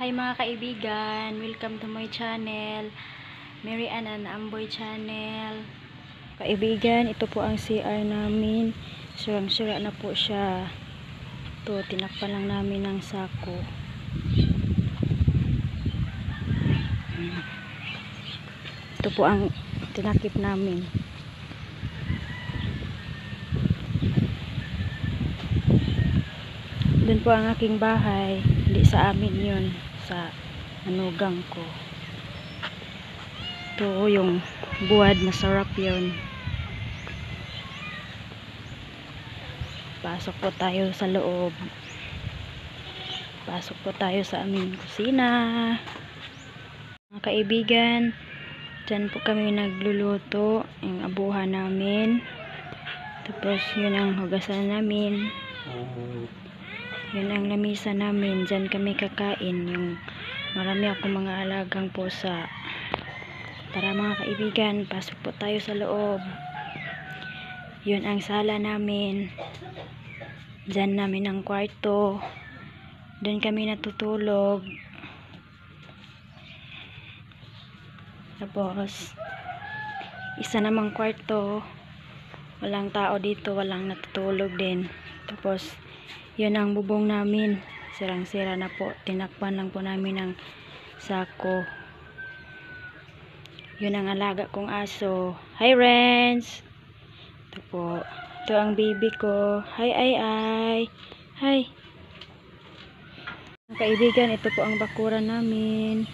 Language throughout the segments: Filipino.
Hi mga kaibigan, welcome to my channel, Mary Ann and Amboy channel. Kaibigan, ito po ang CR namin. Sirang-sira na po siya. Ito, tinakpan lang namin ng sako. Ito po ang tinakip namin. Doon po ang aking bahay. Hindi sa amin yun. Sa manugang ko. Ito yung buwad. Masarap yun. Pasok po tayo sa loob. Pasok po tayo sa aming kusina. Mga kaibigan, dyan po kami nagluluto. Yung abuhan namin. Tapos yun ang hugasan namin. Yun ang lamisa namin. Dyan kami kakain. Yung marami akong mga alagang pusa. Tara mga kaibigan, pasok po tayo sa loob. Yun ang sala namin. Dyan namin ang kwarto. Doon kami natutulog. Tapos isa namang kwarto. Walang tao dito. Walang natutulog din. Tapos yun ang bubong namin. Sirang-sira na po. Tinakpan lang po namin ng sako. Yun ang alaga kong aso. Hi Renz! Ito po. Ito ang baby ko. Hi ay. Hi. Mga kaibigan, ito po ang bakuran namin.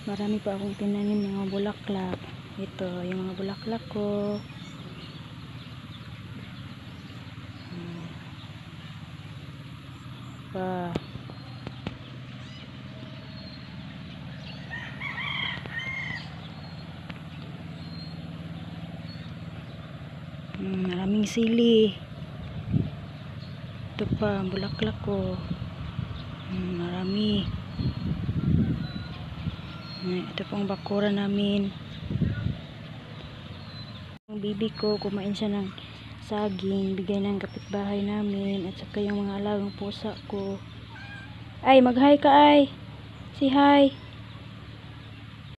Marami pa akong tinanim ng mga bulaklak. Ito, yung mga bulaklak ko. Pa. Maraming sili. Ito pa, bulaklak ko. Marami. Ito pong bakura namin. Ang bibi ko, kumain siya ng saging. Bigay ng kapitbahay namin. At saka yung mga alagang pusa ko. Ay, mag-hi ka ay. Si hi.